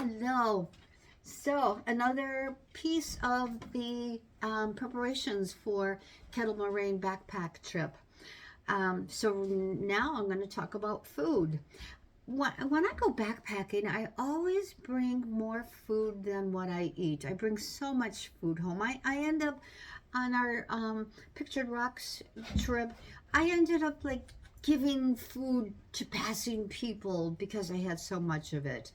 Hello. So another piece of the preparations for Kettle Moraine backpack trip. So now I'm going to talk about food. When I go backpacking, I always bring more food than what I eat. I bring so much food home. I end up on our Pictured Rocks trip, I ended up like giving food to passing people because I had so much of it.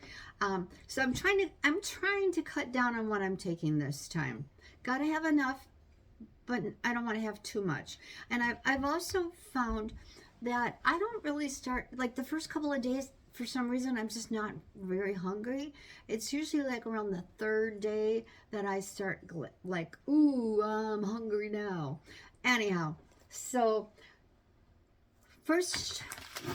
So I'm trying to cut down on what I'm taking this time. Gotta have enough, but I don't want to have too much. And I've also found that I don't really start, like the first couple of days, for some reason, I'm just not very hungry. It's usually like around the third day that I start like, ooh, I'm hungry now. Anyhow, so first,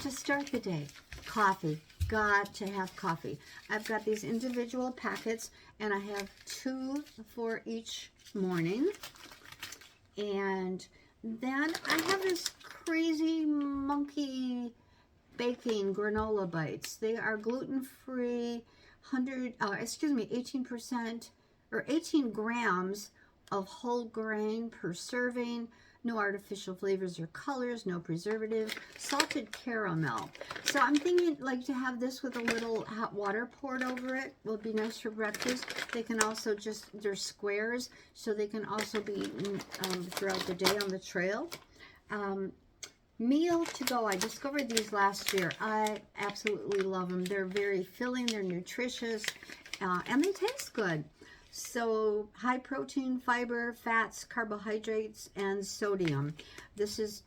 to start the day, coffee. Got to have coffee. I've got these individual packets, and I have 2 for each morning. And then I have this crazy monkey baking granola bites. They are gluten-free, 18% or 18 grams of whole grain per serving. No artificial flavors or colors, no preservatives, salted caramel. So I'm thinking like to have this with a little hot water poured over it will be nice for breakfast. They can also they're squares, so they can also be eaten throughout the day on the trail. Meal to go. I discovered these last year. I absolutely love them. They're very filling, they're nutritious, and they taste good. So high protein, fiber, fats, carbohydrates, and sodium. This is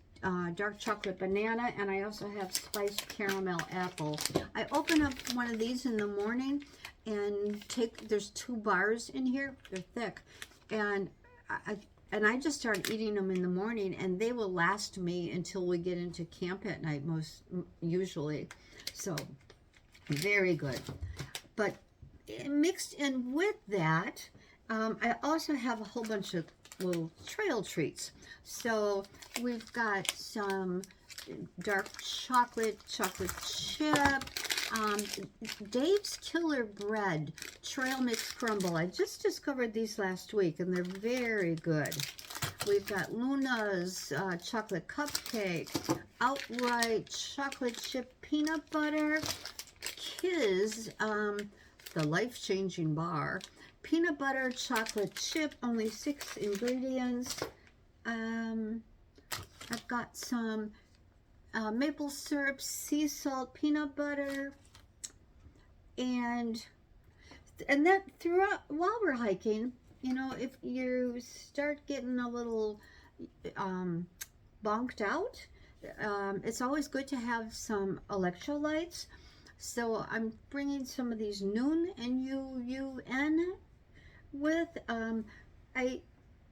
dark chocolate banana, and I also have spiced caramel apple. I open up one of these in the morning and there's 2 bars in here. They're thick, and I just start eating them in the morning, and they will last me until we get into camp at night, usually. So very good. But mixed in with that, I also have a whole bunch of little trail treats. So we've got some dark chocolate chip, Dave's Killer Bread trail mix crumble. I just discovered these last week, and they're very good. We've got Luna's chocolate cupcake, outright chocolate chip peanut butter, Kiz, the life-changing bar, peanut butter chocolate chip, only 6 ingredients. I've got some maple syrup, sea salt, peanut butter, and that throughout while we're hiking, you know, if you start getting a little bonked out, it's always good to have some electrolytes. So I'm bringing some of these Noon and UUN with. I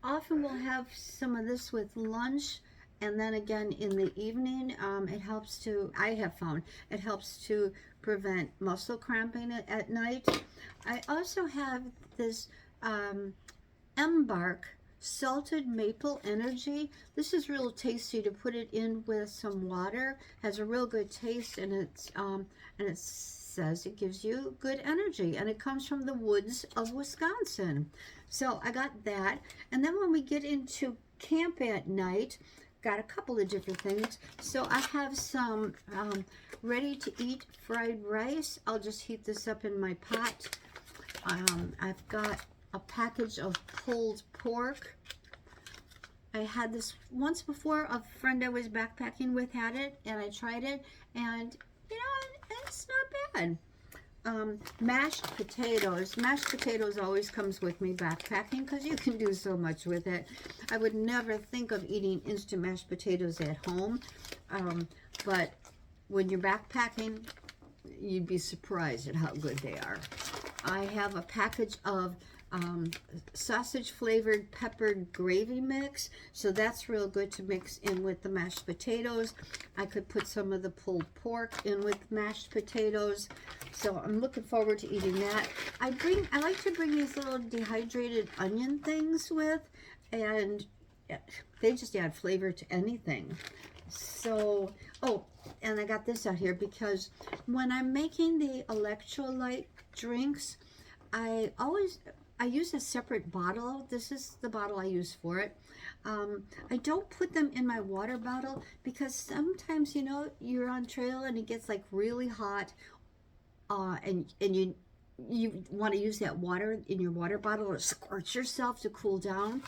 often will have some of this with lunch, and then again in the evening. It helps to, I have found, it helps to prevent muscle cramping at night. I also have this Embark salted maple energy. This is real tasty to put it in with some water. Has a real good taste, and it says it gives you good energy, and it comes from the woods of Wisconsin. So I got that. And then when we get into camp at night, got a couple of different things. So I have some ready to eat fried rice. I'll just heat this up in my pot. I've got a package of pulled pork. I had this once before. A friend I was backpacking with had it, and I tried it, and you know, it's not bad. Mashed potatoes. Mashed potatoes always comes with me backpacking because you can do so much with it. I would never think of eating instant mashed potatoes at home, but when you're backpacking, you'd be surprised at how good they are. I have a package of sausage flavored peppered gravy mix, so that's real good to mix in with the mashed potatoes. I could put some of the pulled pork in with mashed potatoes, so I'm looking forward to eating that. I like to bring these little dehydrated onion things with, and they just add flavor to anything. So, oh, and I got this out here because when I'm making the electrolyte drinks, I use a separate bottle. This is the bottle I use for it. I don't put them in my water bottle because sometimes, you know, you're on trail and it gets like really hot, and you want to use that water in your water bottle or squirt yourself to cool down.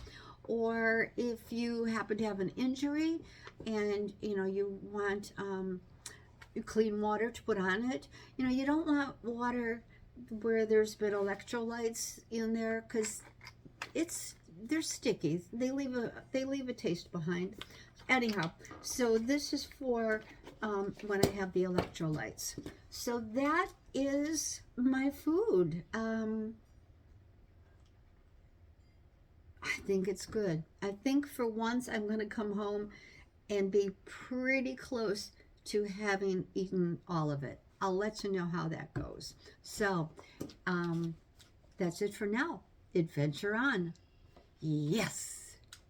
Or if you happen to have an injury and you know you want clean water to put on it, you know, you don't want water where there's been electrolytes in there because they're sticky. They leave a taste behind. Anyhow, so this is for when I have the electrolytes. So that is my food. I think it's good. I think for once I'm going to come home and be pretty close to having eaten all of it. I'll let you know how that goes. So, that's it for now. Adventure on. Yes.